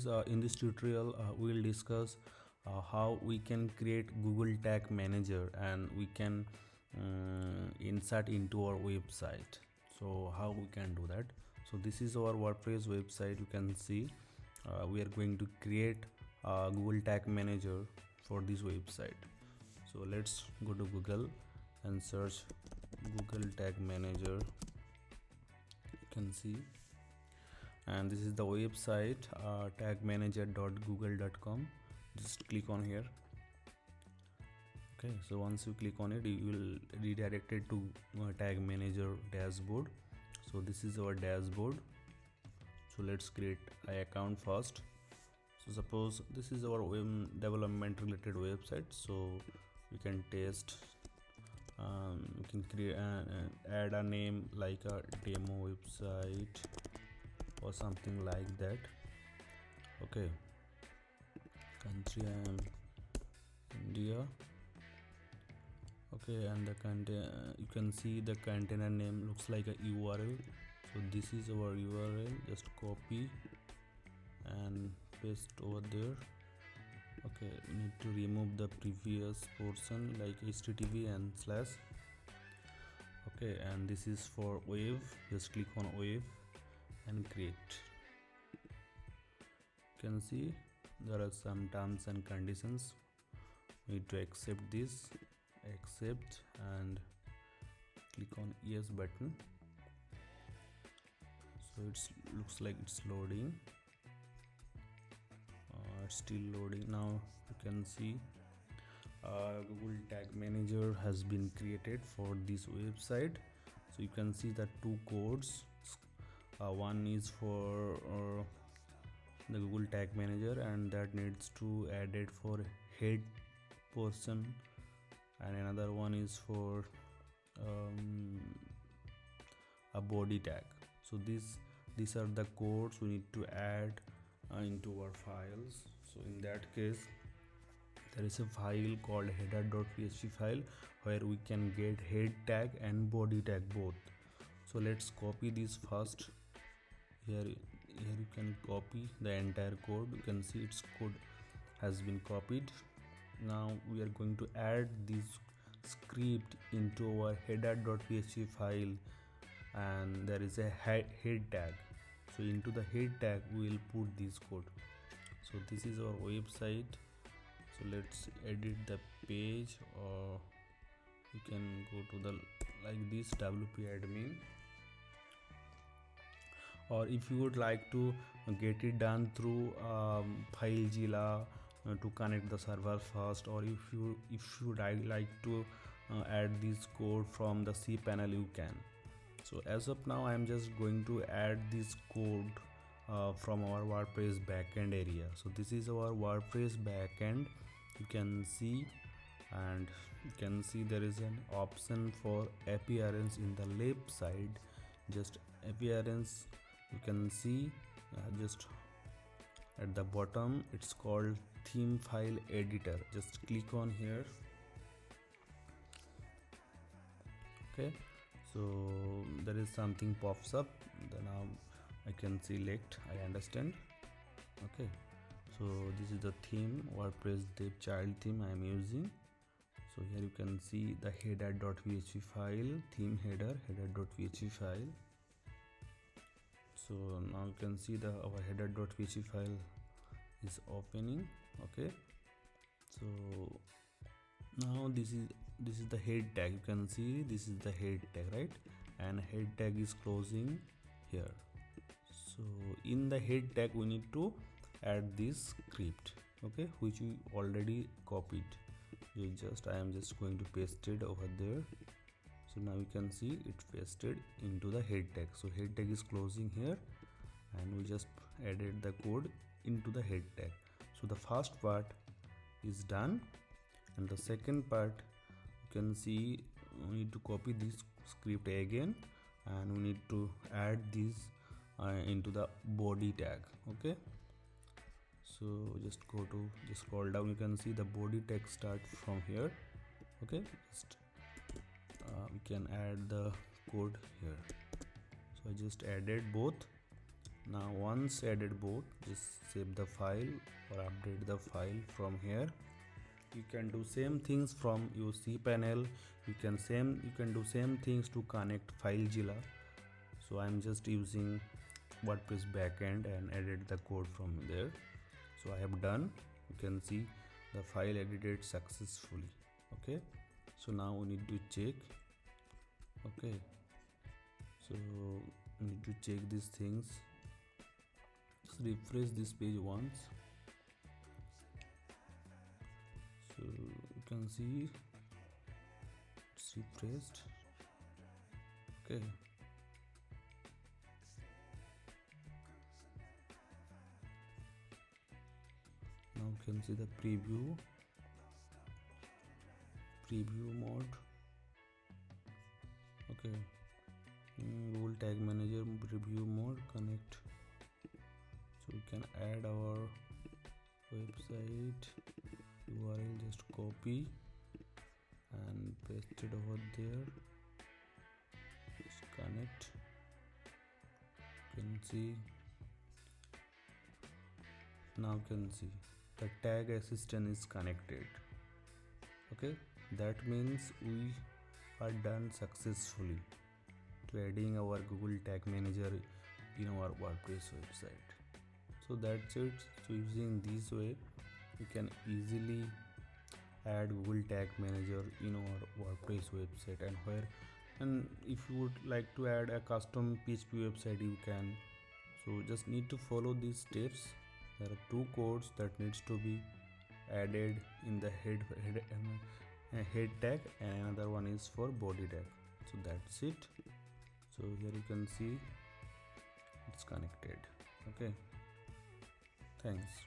guys, in this tutorial we will discuss how we can create Google Tag Manager and we can insert into our website. So how we can do that? So this is our WordPress website. You can see we are going to create a Google Tag Manager for this website. So let's go to Google and search Google Tag Manager. You can see, and this is the website, tagmanager.google.com. just click on here. Okay, so once you click on it, you will redirect it to Tag Manager dashboard. So this is our dashboard. So let's create an account first. So suppose this is our development related website, so we can test. We can create add a name like a demo website or something like that. Okay, country I am India. Okay, and the content, you can see the container name looks like a URL. So this is our URL. Just copy and paste over there. Okay, we need to remove the previous portion like http and slash. Okay, and this is for wave. Just click on wave and create. You can see there are some terms and conditions. We need to accept this, accept, and click on yes button. So it looks like it's loading. It's still loading. Now you can see Google Tag Manager has been created for this website. So you can see the two codes. One is for the Google Tag Manager, and that needs to add it for head portion, and another one is for a body tag. So these are the codes we need to add into our files. So in that case, there is a file called header.php file where we can get head tag and body tag both. So let's copy this first. Here you can copy the entire code. You can see its code has been copied. Now we are going to add this script into our header.php file, and there is a head tag. So into the head tag we will put this code. So this is our website. So let's edit the page, or you can go to the like this WP admin, or if you would like to get it done through FileZilla to connect the server first, or if you like to add this code from the cPanel, you can. So as of now I am just going to add this code from our WordPress backend area. So this is our WordPress backend. You can see, and you can see there is an option for appearance in the left side. Just appearance, you can see just at the bottom, it's called theme file editor. Just click on here. Okay, so there is something pops up. Now I can select, I understand. Okay, so this is the theme, WordPress dev child theme I am using. So here you can see the header.php file, theme header.php file. So now you can see our header.php file is opening. Okay, so now this is the head tag. You can see this is the head tag, right? And head tag is closing here. So in the head tag we need to add this script, okay, which we already copied. I am just going to paste it over there. So now you can see it pasted into the head tag. So head tag is closing here, and we just added the code into the head tag. So the first part is done, and the second part, you can see we need to copy this script again, and we need to add this into the body tag. Okay, so just scroll down. You can see the body tag start from here. Okay, we can add the code here. So I just added both. Now once added both, just save the file or update the file from here. You can do same things from your cPanel. You can do same things to connect FileZilla. So I'm just using WordPress backend and added the code from there. So I have done. You can see the file edited successfully. Okay, so now we need to check. Okay, so we need to check these things. Just refresh this page once. So you can see it's refreshed. Okay, now you can see the preview mode. Okay, Google Tag Manager preview mode connect. So we can add our website URL, just copy and paste it over there. Just connect. You can see, now you can see the tag assistant is connected. Okay, that means we are done successfully to adding our Google Tag Manager in our WordPress website. So that's it. So using this way you can easily add Google Tag Manager in our WordPress website, and if you would like to add a custom PHP website, you can. So just need to follow these steps. There are two codes that needs to be added in the head tag, and another one is for body tag. So that's it. So here you can see it's connected. Okay, thanks.